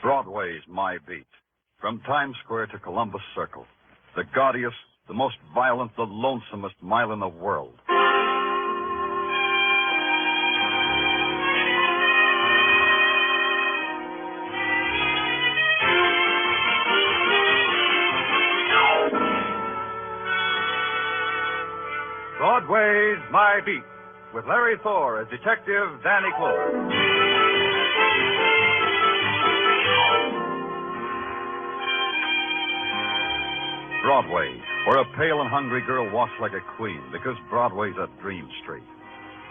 Broadway Is My Beat. From Times Square to Columbus Circle. The gaudiest, the most violent, the lonesomest mile in the world. Broadway's My Beat, with Larry Thor as Detective Danny Clover. Broadway, where a pale and hungry girl walks like a queen because Broadway's a dream street.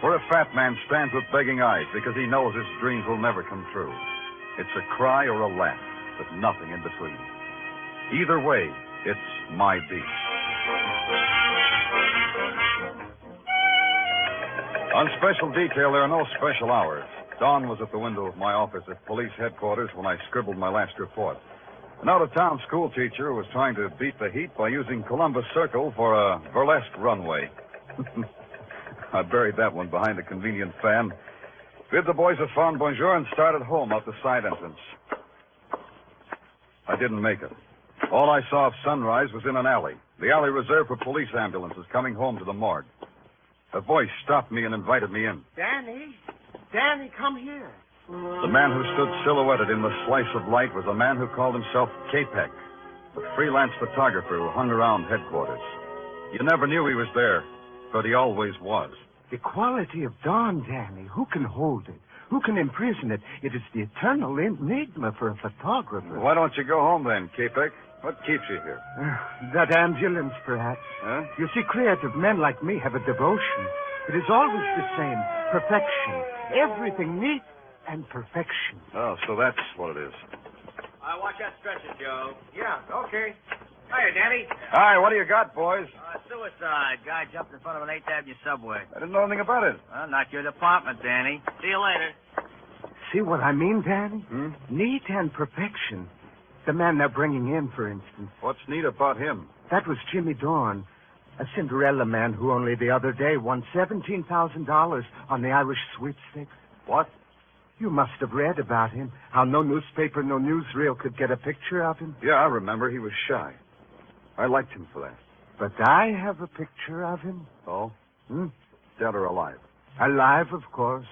Where a fat man stands with begging eyes because he knows his dreams will never come true. It's a cry or a laugh, but nothing in between. Either way, it's My Beat. On special detail, there are no special hours. Dawn was at the window of my office at police headquarters when I scribbled my last report. An out-of-town school teacher was trying to beat the heat by using Columbus Circle for a burlesque runway. I buried that one behind a convenient fan, bid the boys a fond bonjour, and started home out the side entrance. I didn't make it. All I saw of sunrise was in an alley, the alley reserved for police ambulances coming home to the morgue. A voice stopped me and invited me in. Danny, come here. The man who stood silhouetted in the slice of light was a man who called himself Capek, a freelance photographer who hung around headquarters. You never knew he was there, but he always was. The quality of dawn, Danny. Who can hold it? Who can imprison it? It is the eternal enigma for a photographer. Why don't you go home then, Capek? What keeps you here? That ambulance, perhaps. Huh? You see, creative men like me have a devotion. It is always the same. Perfection. Everything neat and perfection. Oh, so that's what it is. Watch that stretcher, Joe. Yeah, okay. Hiya, Danny. Hi, what do you got, boys? Suicide. Guy jumped in front of an 8th Avenue subway. I didn't know anything about it. Well, not your department, Danny. See you later. See what I mean, Danny? Neat and perfection. The man they're bringing in, for instance. What's neat about him? That was Jimmy Dorn, a Cinderella man who only the other day won $17,000 on the Irish sweepstakes. What? You must have read about him, how no newspaper, no newsreel could get a picture of him. Yeah, I remember. He was shy. I liked him for that. But I have a picture of him. Oh? Dead or alive? Alive, of course.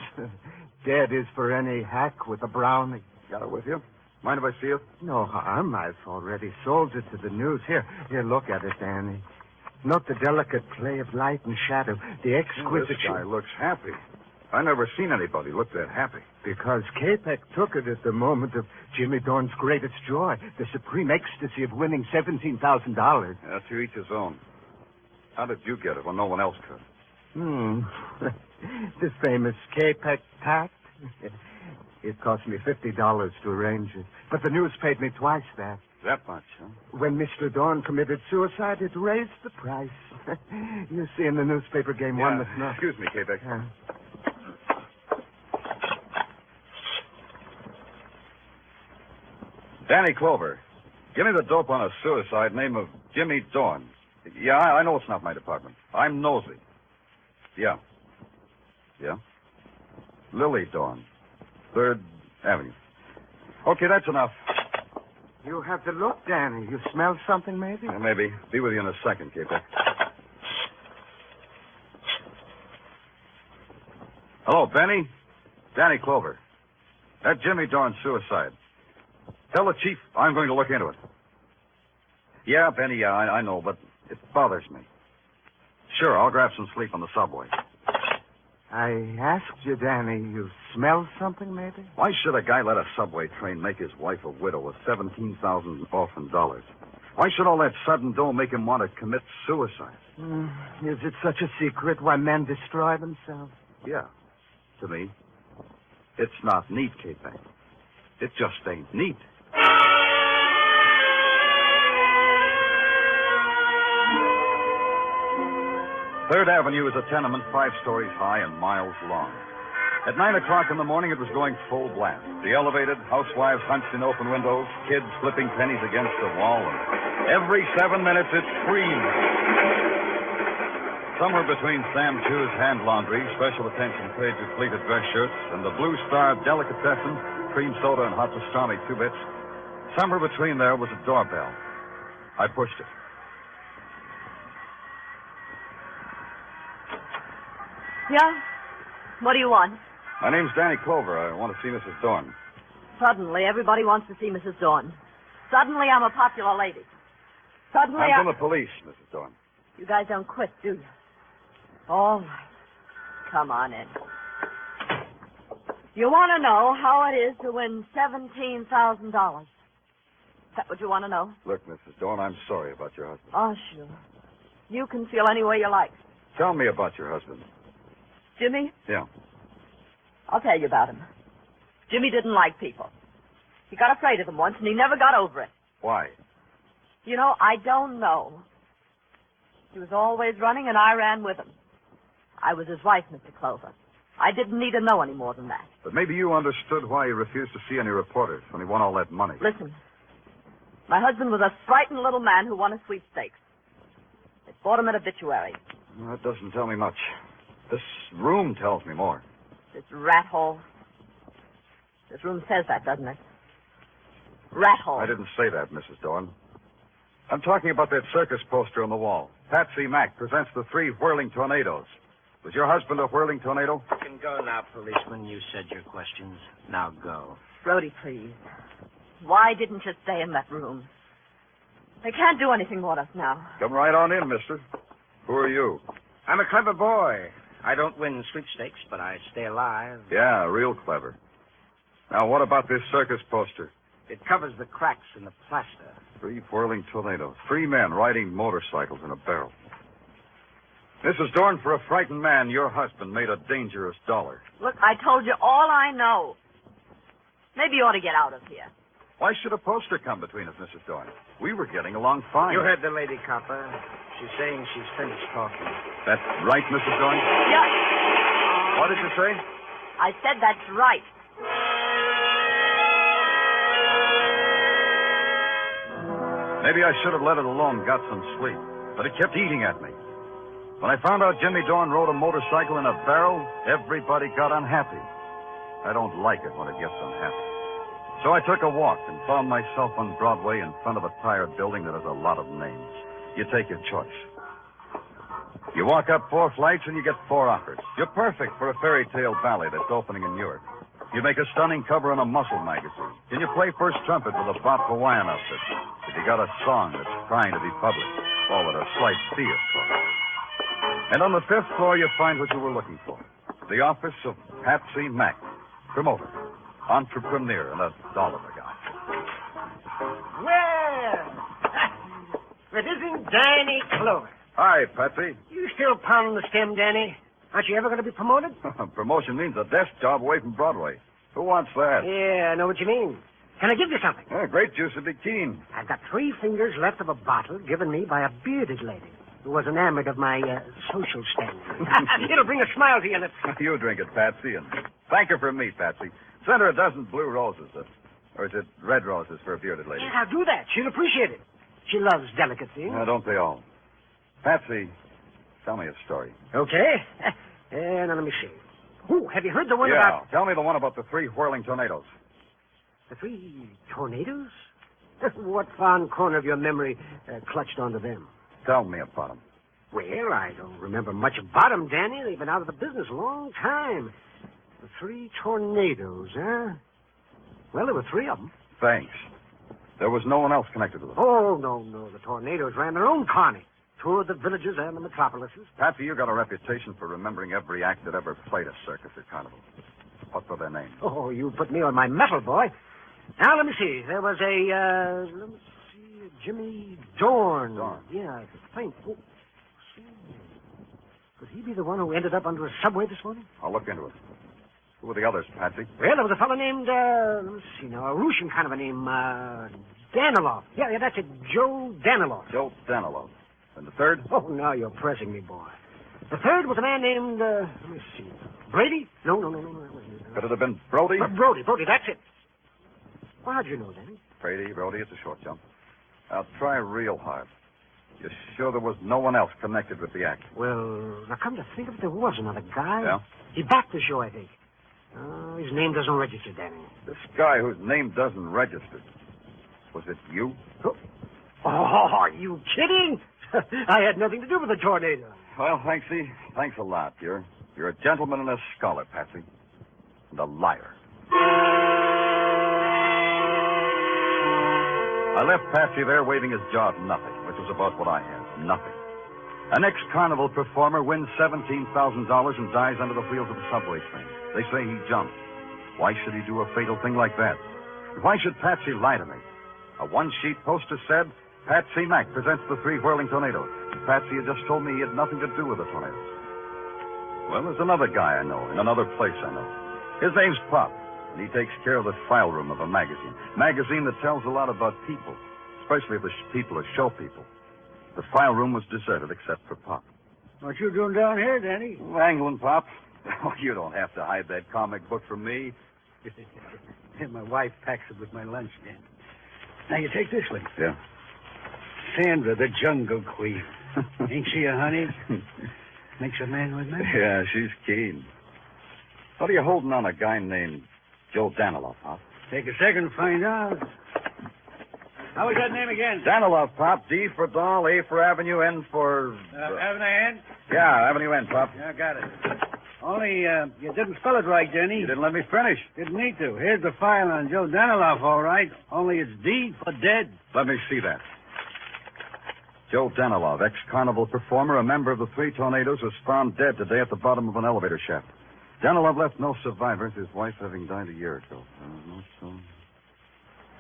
Dead is for any hack with a brownie. Got it with you? Mind if I see it? No harm. I've already sold it to the news. Here, look at it, Danny. Note the delicate play of light and shadow, the exquisite... This guy looks happy. I never seen anybody look that happy. Because Capek took it at the moment of Jimmy Dorn's greatest joy, the supreme ecstasy of winning $17,000. Yeah, to each his own. How did you get it when no one else could? The famous Capek tact. It cost me $50 to arrange it. But the news paid me twice that. That much, huh? When Mr. Dorn committed suicide, it raised the price. You see, in the newspaper game, one must know. Excuse me, Capek. Danny Clover. Give me the dope on a suicide name of Jimmy Dorn. Yeah, I know it's not my department. I'm nosy. Yeah. Lily Dorn. 3rd Avenue. Okay, that's enough. You have to look, Danny. You smell something, maybe? Maybe. Be with you in a second, Capek. Hello, Benny. Danny Clover. That Jimmy Dorn suicide. Tell the chief I'm going to look into it. Yeah, Benny, I know, but it bothers me. Sure, I'll grab some sleep on the subway. I asked you, Danny, you smell something, maybe? Why should a guy let a subway train make his wife a widow with $17,000 orphan dollars? Why should all that sudden dough make him want to commit suicide? Is it such a secret why men destroy themselves? Yeah. To me, it's not neat, Capek. It just ain't neat. 3rd Avenue is a tenement 5 stories high and miles long. At 9 o'clock in the morning, it was going full blast. The elevated, housewives hunched in open windows, kids flipping pennies against the wall, and every 7 minutes it screamed. Somewhere between Sam Chu's hand laundry, special attention paid to pleated dress shirts, and the Blue Star delicatessen, cream soda and hot pastrami, 2 bits. Somewhere between there was a doorbell. I pushed it. Yeah? What do you want? My name's Danny Clover. I want to see Mrs. Dorn. Suddenly, everybody wants to see Mrs. Dorn. Suddenly, I'm a popular lady. Suddenly, I'm from the police, Mrs. Dorn. You guys don't quit, do you? All right. Come on in. You want to know how it is to win $17,000? Is that what you want to know? Look, Mrs. Dorn, I'm sorry about your husband. Oh, sure. You can feel any way you like. Tell me about your husband. Jimmy? Yeah. I'll tell you about him. Jimmy didn't like people. He got afraid of them once, and he never got over it. Why? You know, I don't know. He was always running, and I ran with him. I was his wife, Mr. Clover. I didn't need to know any more than that. But maybe you understood why he refused to see any reporters when he won all that money. Listen, my husband was a frightened little man who won a sweepstakes. They bought him an obituary. That doesn't tell me much. This room tells me more. This rat hole. This room says that, doesn't it? Rat hole. I didn't say that, Mrs. Dorn. I'm talking about that circus poster on the wall. Patsy Mack presents the 3 whirling tornadoes. Was your husband a whirling tornado? You can go now, policeman. You said your questions. Now go. Brody, please. Why didn't you stay in that room? They can't do anything with us now. Come right on in, mister. Who are you? I'm a clever boy. I don't win sweepstakes, but I stay alive. Yeah, real clever. Now, what about this circus poster? It covers the cracks in the plaster. 3 whirling tornadoes. 3 men riding motorcycles in a barrel. Mrs. Dorn, for a frightened man, your husband made a dangerous dollar. Look, I told you all I know. Maybe you ought to get out of here. Why should a poster come between us, Mrs. Dorn? We were getting along fine. You heard the lady, copper. She's saying she's finished talking. That's right, Mrs. Dorn? Yeah. What did you say? I said that's right. Maybe I should have let it alone, got some sleep. But it kept eating at me. When I found out Jimmy Dorn rode a motorcycle in a barrel, everybody got unhappy. I don't like it when it gets unhappy. So I took a walk and found myself on Broadway in front of a tired building that has a lot of names. You take your choice. You walk up 4 flights and you get 4 offers. You're perfect for a fairy tale ballet that's opening in Europe. You make a stunning cover in a muscle magazine. Can you play first trumpet with a Bop Hawaiian outfit? If you got a song that's trying to be public, call it a slight fee, of course. And on the 5th floor, you find what you were looking for. The office of Patsy Mack, promoter, entrepreneur, and a dollar guy. Well, it isn't Danny Clover. Hi, Patsy. You still pounding the stem, Danny? Aren't you ever going to be promoted? Promotion means a desk job away from Broadway. Who wants that? Yeah, I know what you mean. Can I give you something? Yeah, grape juice would be keen. I've got 3 fingers left of a bottle given me by a bearded lady who was enamored of my social standing. It'll bring a smile to your lips. You drink it, Patsy, and thank her from me, Patsy. Send her a dozen blue roses, or is it red roses for a bearded lady? Yeah, I'll do that. She'll appreciate it. She loves delicate things. Don't they all? Patsy, tell me a story. Okay. Now, let me see. Oh, have you heard the one Yeah, about... tell me the one about the 3 whirling tornadoes. The 3 tornadoes? What fond corner of your memory clutched onto them? Tell me about them. Well, I don't remember much about them, Danny. They've been out of the business a long time. The 3 tornadoes, huh? Well, there were 3 of them. Thanks. There was no one else connected with them. Oh, no. The tornadoes ran their own carny. Toured the villages and the metropolises. Patsy, you got a reputation for remembering every act that ever played a circus or carnival. What were their names? Oh, you put me on my metal, boy. Now, let me see. There was Jimmy Dorn. Dorn. Yeah, I think. Oh, see. Could he be the one who ended up under a subway this morning? I'll look into it. Who were the others, Patsy? Well, there was a fellow named, let me see now, a Russian kind of a name, Danilov. Yeah, that's it, Joe Danilov. Joe Danilov. And the 3rd? Oh, now you're pressing me, boy. The 3rd was a man named, let me see, Brady? No. Could it have been Brody? Brody, that's it. Well, how'd you know, Danny? Brody, it's a short jump. I'll try real hard. You're sure there was no one else connected with the act? Well, now come to think of it, there was another guy. Yeah? He backed the show, I think. Oh, his name doesn't register, Danny. This guy whose name doesn't register. Was it you? Oh, are you kidding? I had nothing to do with the tornado. Well, Hanksy, thanks a lot. You're a gentleman and a scholar, Patsy. And a liar. I left Patsy there waving his jaw at nothing, which was about what I had. Nothing. An ex-carnival performer wins $17,000 and dies under the wheels of a subway train. They say he jumped. Why should he do a fatal thing like that? Why should Patsy lie to me? A one-sheet poster said, Patsy Mack presents the 3 whirling tornadoes. Patsy had just told me he had nothing to do with the tornadoes. Well, there's another guy I know, in another place I know. His name's Pop, and he takes care of the file room of a magazine. Magazine that tells a lot about people, especially the people are show people. The file room was deserted except for Pop. What you doing down here, Danny? Angling, Pop. Oh, you don't have to hide that comic book from me. My wife packs it with my lunch, Dan. Now, you take this one. Yeah. Sandra, the Jungle Queen. Ain't she a honey? Makes a man with me. Yeah, she's keen. What are you holding on a guy named Joe Danilov, Pop? Take a second to find out. How was that name again? Danilov, Pop. D for doll, A for avenue, N for... Avenue N? Yeah, avenue N, Pop. Yeah, got it. Only, you didn't spell it right, Danny. You didn't let me finish. Didn't need to. Here's the file on Joe Danilov, all right. Only it's D for dead. Let me see that. Joe Danilov, ex-carnival performer, a member of the 3 tornadoes, was found dead today at the bottom of an elevator shaft. Danilov left no survivors, his wife having died a year ago.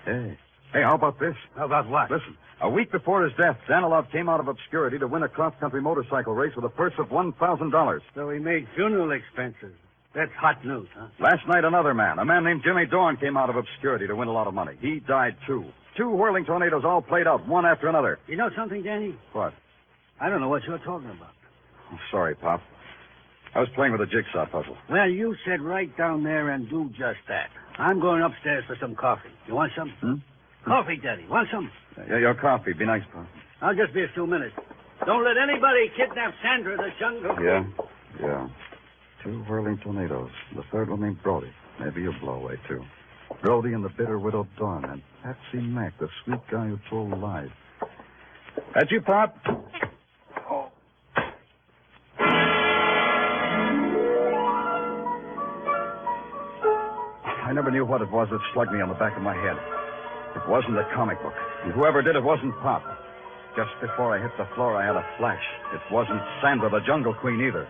Hey, how about this? How about what? Listen, a week before his death, Danilov came out of obscurity to win a cross-country motorcycle race with a purse of $1,000. So he made funeral expenses. That's hot news, huh? Last night, another man, a man named Jimmy Dorn, came out of obscurity to win a lot of money. He died, too. 2 whirling tornadoes all played out, one after another. You know something, Danny? What? I don't know what you're talking about. Oh, sorry, Pop. I was playing with a jigsaw puzzle. Well, you sit right down there and do just that. I'm going upstairs for some coffee. You want some? Coffee, Daddy. Want some? Yeah, your coffee. Be nice, Pop. I'll just be a few minutes. Don't let anybody kidnap Sandra, the Jungle. Yeah. 2 whirling tornadoes. The third one named Brody. Maybe you'll blow away, too. Brody and the bitter widow Dorn, and Patsy Mack, the sweet guy who told lies. That you, Pop? Oh. I never knew what it was that slugged me on the back of my head. It wasn't a comic book, and whoever did it wasn't Pop. Just before I hit the floor, I had a flash. It wasn't Sandra, the Jungle Queen, either.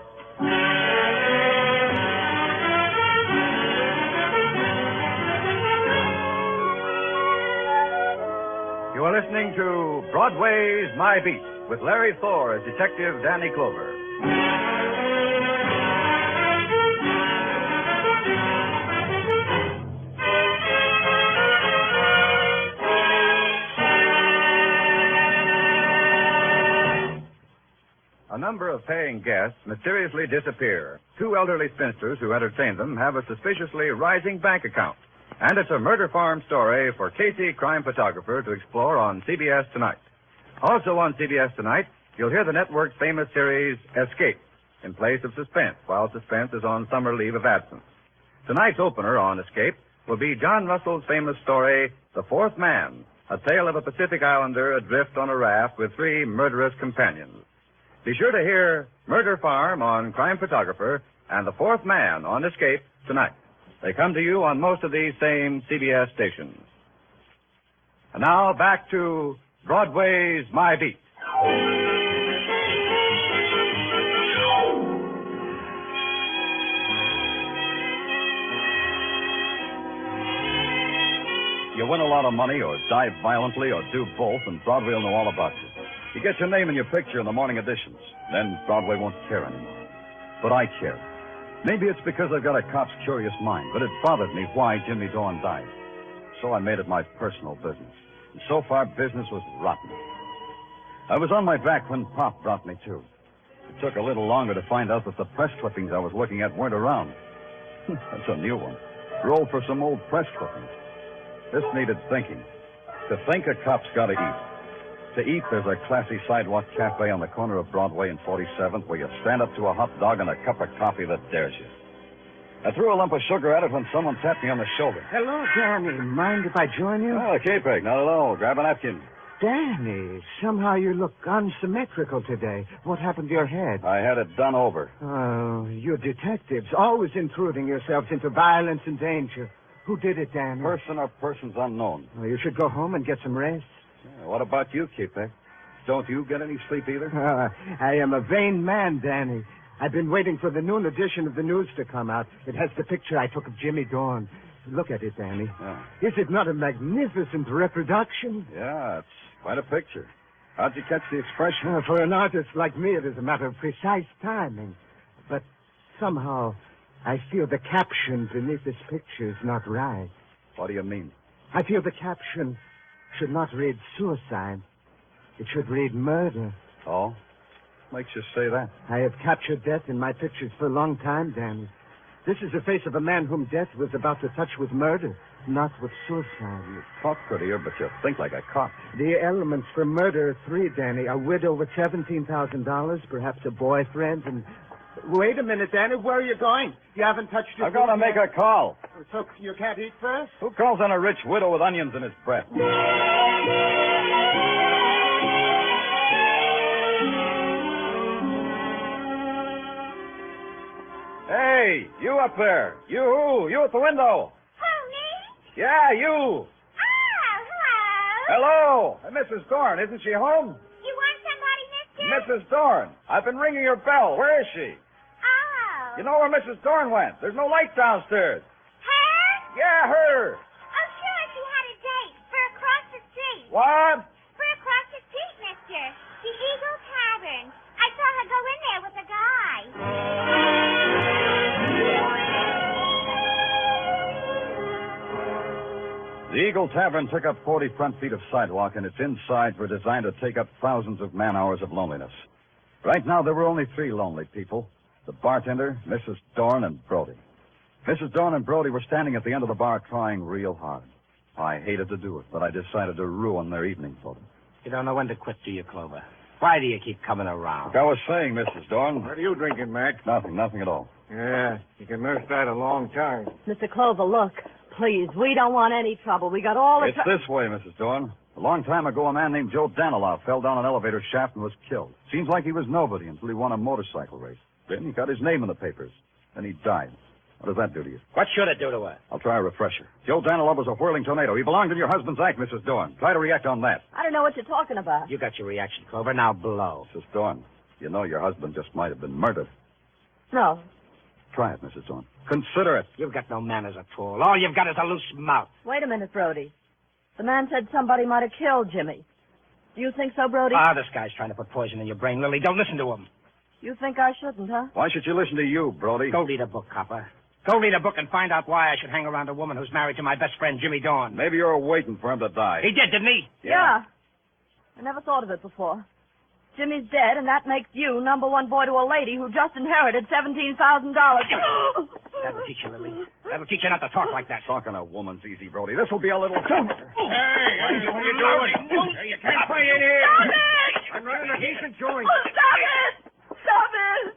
You are listening to Broadway Is My Beat with Larry Thor as Detective Danny Clover. A number of paying guests mysteriously disappear. 2 elderly spinsters who entertain them have a suspiciously rising bank account. And it's a murder farm story for Casey, crime photographer, to explore on CBS Tonight. Also on CBS Tonight, you'll hear the network's famous series, Escape, in place of Suspense, while Suspense is on summer leave of absence. Tonight's opener on Escape will be John Russell's famous story, The Fourth Man, a tale of a Pacific Islander adrift on a raft with 3 murderous companions. Be sure to hear Murder Farm on Crime Photographer and The Fourth Man on Escape tonight. They come to you on most of these same CBS stations. And now back to Broadway's My Beat. You win a lot of money or die violently or do both, and Broadway will know all about you. You get your name and your picture in the morning editions. Then Broadway won't care anymore. But I care. Maybe it's because I've got a cop's curious mind, but it bothered me why Jimmy Dorn died. So I made it my personal business. And so far, business was rotten. I was on my back when Pop brought me to. It took a little longer to find out that the press clippings I was looking at weren't around. That's a new one. Roll for some old press clippings. This needed thinking. To think, a cop's got to eat. To eat, there's a classy sidewalk cafe on the corner of Broadway and 47th where you stand up to a hot dog and a cup of coffee that dares you. I threw a lump of sugar at it when someone tapped me on the shoulder. Hello, Danny. Mind if I join you? Oh, K-Peg, not at all. Grab a napkin. Danny, somehow you look unsymmetrical today. What happened to your head? I had it done over. Oh, you detectives, always intruding yourselves into violence and danger. Who did it, Danny? Person or persons unknown. Well, you should go home and get some rest. Yeah, what about you, K-Peg? Don't you get any sleep either? I am a vain man, Danny. I've been waiting for the noon edition of the news to come out. It has the picture I took of Jimmy Dorn. Look at it, Danny. Yeah. Is it not a magnificent reproduction? Yeah, it's quite a picture. How'd you catch the expression? For an artist like me, it is a matter of precise timing. But somehow, I feel the caption beneath this picture is not right. What do you mean? I feel the caption should not read suicide. It should read murder. Oh? Makes you say that? I have captured death in my pictures for a long time, Danny. This is the face of a man whom death was about to touch with murder, not with suicide. You talk prettier, but you think like a cop. The elements for murder are three, Danny. A widow with $17,000, perhaps a boyfriend, and... Wait a minute, Danny. Where are you going? You haven't touched your... I'm going to make a call. So you can't eat first? Who calls on a rich widow with onions in his breath? Hey, you up there. You at the window. Who, me? Yeah, you. Oh, hello. Hello. Mrs. Dorn, isn't she home? You want somebody, mister? Mrs. Dorn. I've been ringing her bell. Where is she? Oh. You know where Mrs. Dorn went? There's no light downstairs. Her? Yeah, her. Oh, sure, she had a date for across the street. What? For across the street, mister. The Eagle Tavern. I saw her go in there with a guy. The Eagle Tavern took up 40 front feet of sidewalk, and its insides were designed to take up thousands of man-hours of loneliness. Right now, there were only three lonely people: the bartender, Mrs. Dorn, and Brody. Mrs. Dorn and Brody were standing at the end of the bar trying real hard. I hated to do it, but I decided to ruin their evening for them. You don't know when to quit, do you, Clover? Why do you keep coming around? Like I was saying, Mrs. Dorn. What are you drinking, Mac? Nothing at all. Yeah, you can nurse that a long time. Mr. Clover, look. Please, we don't want any trouble. We got all the It's this way, Mrs. Dorn. A long time ago, a man named Joe Danilov fell down an elevator shaft and was killed. Seems like he was nobody until he won a motorcycle race. Then he got his name in the papers. Then he died. What does that do to you? What should it do to her? I'll try a refresher. Joe Danilov was a whirling tornado. He belonged in your husband's act, Mrs. Dorn. Try to react on that. I don't know what you're talking about. You got your reaction, Clover. Now blow. Mrs. Dorn, you know your husband just might have been murdered. No. Try it, Mrs. Dorn. Consider it. You've got no manners at all. All you've got is a loose mouth. Wait a minute, Brody. The man said somebody might have killed Jimmy. Do you think so, Brody? This guy's trying to put poison in your brain, Lily. Don't listen to him. You think I shouldn't, huh? Why should you listen to you, Brody? Go read a book, copper. Go read a book and find out why I should hang around a woman who's married to my best friend, Jimmy Dorn. Maybe you're waiting for him to die. He did, didn't he? Yeah. I never thought of it before. Jimmy's dead, and that makes you number one boy to a lady who just inherited $17,000. That'll teach you, Lily. That'll teach you not to talk like that. Talking a woman's easy, Brody. This will be a little... Hey, what are you doing? Hey, you can't play in here. Stop it! I'm running a decent joint. Stop it!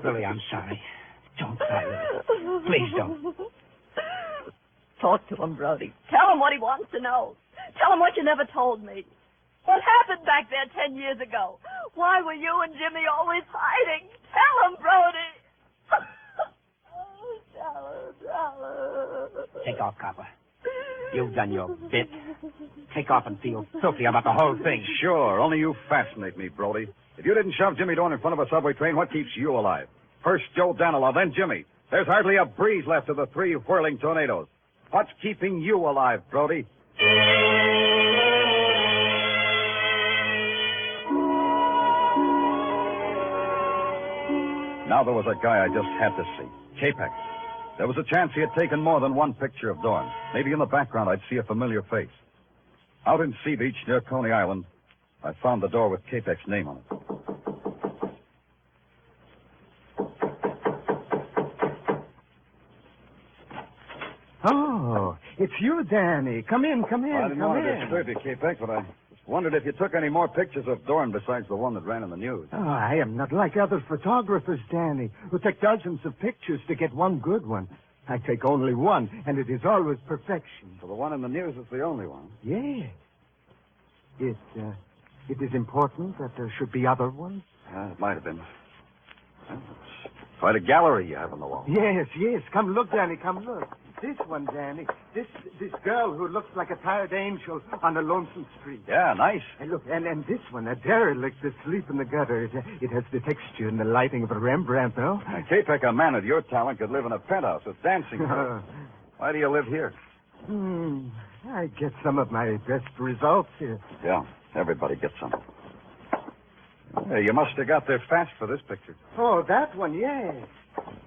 Lily, I'm sorry. Don't cry, Lily. Please don't. Talk to him, Brody. Tell him what he wants to know. Tell him what you never told me. What happened back there 10 years ago? Why were you and Jimmy always hiding? Tell him, Brody. Tell him. Take off, copper. You've done your bit. Take off and feel filthy about the whole thing. Sure, only you fascinate me, Brody. If you didn't shove Jimmy Dorn in front of a subway train, what keeps you alive? First Joe Danilov, then Jimmy. There's hardly a breeze left of the three whirling tornadoes. What's keeping you alive, Brody? Now there was a guy I just had to see. K-Pax. There was a chance he had taken more than one picture of Dorn. Maybe in the background I'd see a familiar face. Out in Sea Beach near Coney Island, I found the door with K-Pax's name on it. Oh, it's you, Danny. Come in. I didn't want to disturb you, K-Pax, but I just Wondered if you took any more pictures of Dorn besides the one that ran in the news. Oh, I am not like other photographers, Danny, who take dozens of pictures to get one good one. I take only one, and it is always perfection. So the one in the news is the only one. Yes. It is important that there should be other ones? It might have been. Well, it's quite a gallery you have on the wall. Yes. Come look, Danny, come look. This one, Danny. This girl who looks like a tired angel on a lonesome street. Yeah, nice. And look, and this one, a derelict asleep in the gutter. It has the texture and the lighting of a Rembrandt, no? K-Peck, a man of your talent could live in a penthouse with dancing. Why do you live here? I get some of my best results here. Yeah, everybody gets some. Hey, you must have got there fast for this picture. Oh, that one, yes.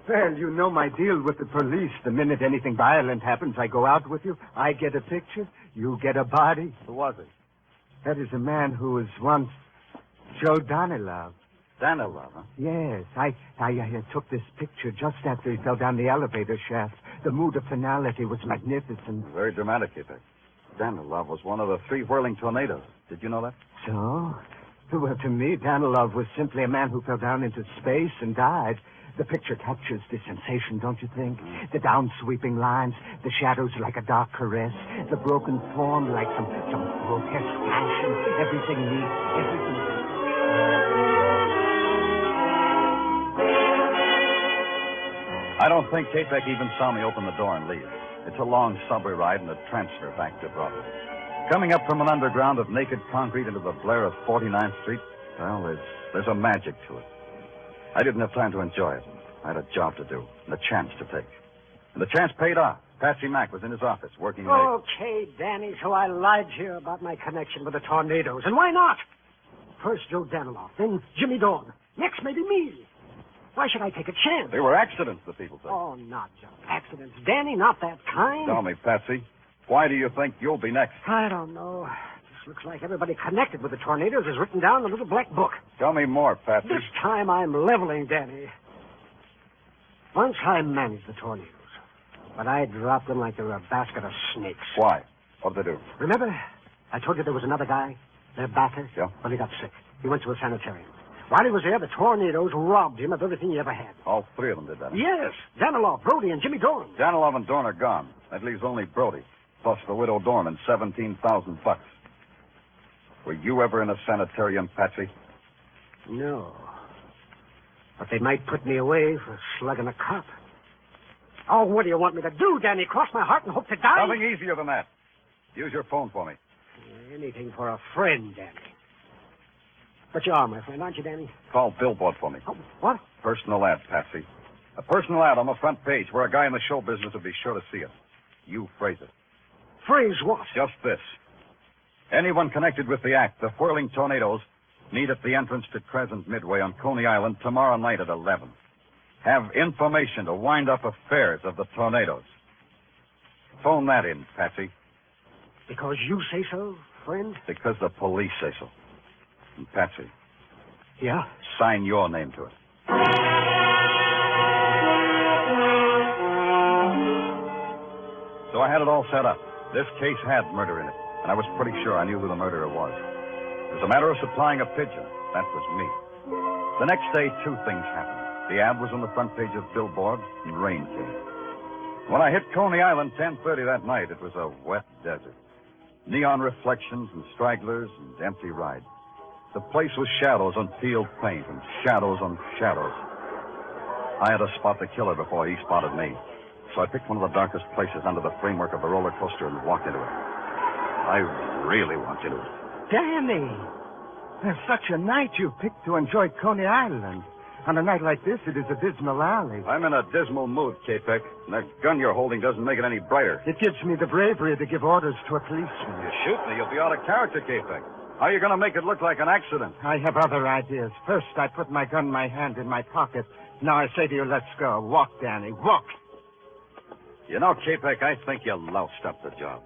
Well, you know my deal with the police. The minute anything violent happens, I go out with you. I get a picture. You get a body. Who was it? That is a man who was once Joe Danilov. Danilov, huh? Yes. I took this picture just after he fell down the elevator shaft. The mood of finality was magnificent. Very dramatic, K-Peck. Danilov was one of the 3 whirling tornadoes. Did you know that? So? Well, to me, Danilov was simply a man who fell down into space and died. The picture captures the sensation, don't you think? The down-sweeping lines, the shadows like a dark caress, the broken form like some grotesque passion. Everything neat, everything. I don't think K-Peck even saw me open the door and leave. It's a long subway ride and a transfer back to Broadway. Coming up from an underground of naked concrete into the blare of 49th Street, well, there's a magic to it. I didn't have time to enjoy it. I had a job to do and a chance to take. And the chance paid off. Patsy Mack was in his office working late. Okay, Danny, so I lied to you about my connection with the tornadoes. And why not? First Joe Danilov, then Jimmy Dorn. Next, maybe me. Why should I take a chance? They were accidents, the people say. Oh, not just accidents. Danny, not that kind. Tell me, Patsy, why do you think you'll be next? I don't know. This looks like everybody connected with the tornadoes is written down in a little black book. Tell me more, Patsy. This time I'm leveling, Danny. Once I managed the tornadoes, but I dropped them like they were a basket of snakes. Why? What'd they do? Remember, I told you there was another guy, their backer? Yeah. Well, he got sick. He went to a sanitarium. While he was there, the tornadoes robbed him of everything he ever had. All 3 of them did that? Yes. Danilov, Brody, and Jimmy Dorn. Danilov and Dorn are gone. That leaves only Brody, plus the widow Dorn and $17,000. Were you ever in a sanitarium, Patsy? No. But they might put me away for slugging a cop. Oh, what do you want me to do, Danny? Cross my heart and hope to die? Nothing easier than that. Use your phone for me. Anything for a friend, Danny. But you are my friend, aren't you, Danny? Call Billboard for me. Oh, what? Personal ad, Patsy. A personal ad on the front page where a guy in the show business will be sure to see it. You phrase it. Phrase what? Just this. Anyone connected with the act, the whirling tornadoes, meet at the entrance to Crescent Midway on Coney Island tomorrow night at 11. Have information to wind up affairs of the tornadoes. Phone that in, Patsy. Because you say so, friend? Because the police say so. And Patsy. Yeah? Sign your name to it. So I had it all set up. This case had murder in it, and I was pretty sure I knew who the murderer was. It was a matter of supplying a pigeon. That was me. The next day, 2 things happened. The ad was on the front page of Billboard, and rain came. When I hit Coney Island 10:30 that night, it was a wet desert. Neon reflections and stragglers and empty rides. The place was shadows on peeled paint and shadows on shadows. I had to spot the killer before he spotted me. So I picked one of the darkest places under the framework of the roller coaster and walked into it. I really walked into it. Danny, there's such a night you picked to enjoy Coney Island. On a night like this, it is a dismal alley. I'm in a dismal mood, K-Peck, and that gun you're holding doesn't make it any brighter. It gives me the bravery to give orders to a policeman. You shoot me, you'll be out of character, K-Peck. How are you going to make it look like an accident? I have other ideas. First, I put my gun in my hand in my pocket. Now I say to you, let's go. Walk, Danny, walk. You know, K-Peck, I think you loused up the job.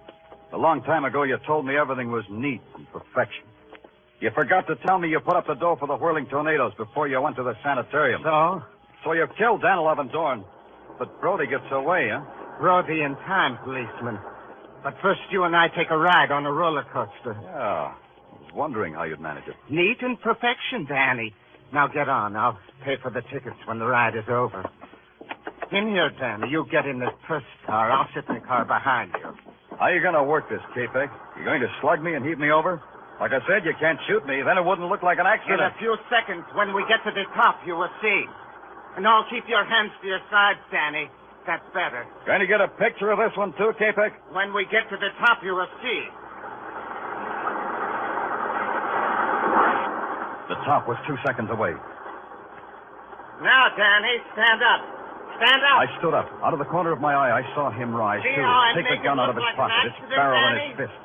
A long time ago, you told me everything was neat and perfection. You forgot to tell me you put up the dough for the whirling tornadoes before you went to the sanitarium. So? So you killed Danilov and Dorn. But Brody gets away, huh? Brody in time, policeman. But first, you and I take a ride on a roller coaster. Yeah. wondering how you'd manage it. Neat and perfection, Danny. Now get on. I'll pay for the tickets when the ride is over. In here, Danny. You get in the first car. I'll sit in the car behind you. How are you going to work this, K-Peg? You going to slug me and heave me over? Like I said, you can't shoot me. Then it wouldn't look like an In accident. a few seconds, when we get to the top, you will see. And now keep your hands to your sides, Danny. That's better. Going to get a picture of this one, too, K-Peg? When we get to the top, you will see. The top was 2 seconds away. Now, Danny, stand up. Stand up. I stood up. Out of the corner of my eye, I saw him rise, See too. how I Take the make gun it out of look his like an pocket, its accident, barrel in Danny? his fist.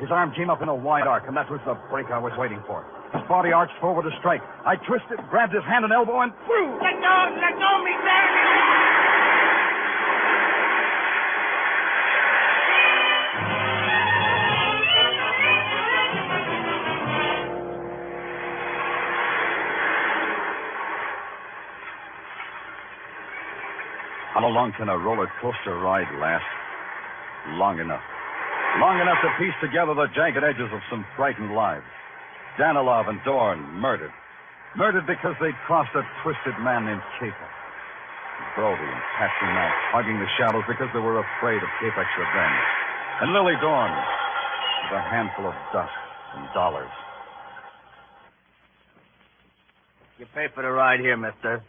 His arm came up in a wide arc, and that was the break I was waiting for. His body arched forward to strike. I twisted, grabbed his hand and elbow, and threw. Let go of me, Danny. How long can a roller coaster ride last? Long enough. Long enough to piece together the jagged edges of some frightened lives. Danilov and Dorn murdered. Murdered because they'd crossed a twisted man named K-Peg. Brody and Patsy Mack hugging the shadows because they were afraid of K-Peg's revenge. And Lily Dorn with a handful of dust and dollars. You pay for the ride here, mister.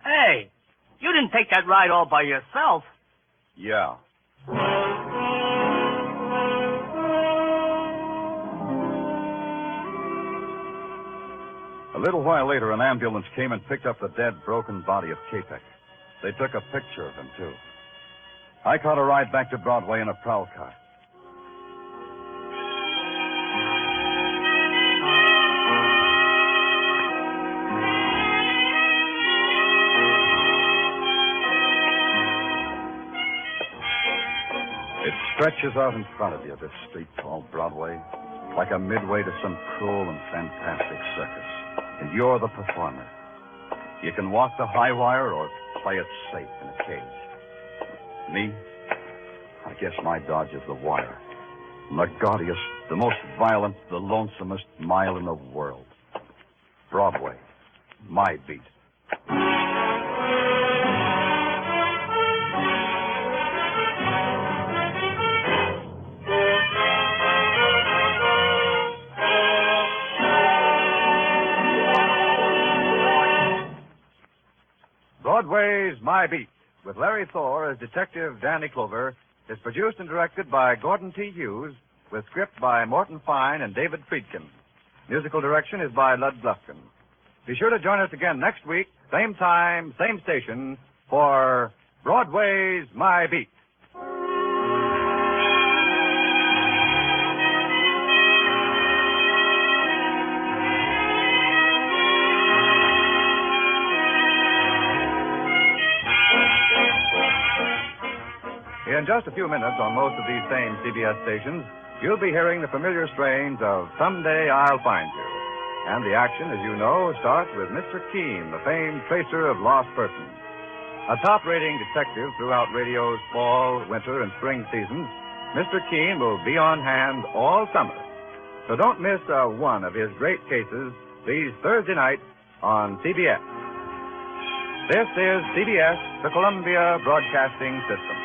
Hey, you didn't take that ride all by yourself. Yeah. A little while later, an ambulance came and picked up the dead, broken body of K-Peg. They took a picture of him, too. I caught a ride back to Broadway in a prowl car. It stretches out in front of you, this street called Broadway, like a midway to some cruel and fantastic circus. And you're the performer. You can walk the high wire or play it safe in a cage. Me? I guess my dodge is the wire. I'm the gaudiest, the most violent, the lonesomest mile in the world. Broadway. My beat. Broadway Is My Beat, with Larry Thor as Detective Danny Clover, is produced and directed by Gordon T. Hughes, with script by Morton Fine and David Friedkin. Musical direction is by Lud Glufkin. Be sure to join us again next week, same time, same station, for Broadway's My Beat. In just a few minutes on most of these same CBS stations, you'll be hearing the familiar strains of Someday I'll Find You. And the action, as you know, starts with Mr. Keene, the famed tracer of lost persons. A top-rating detective throughout radio's fall, winter, and spring seasons, Mr. Keene will be on hand all summer. So don't miss one of his great cases these Thursday nights on CBS. This is CBS, the Columbia Broadcasting System.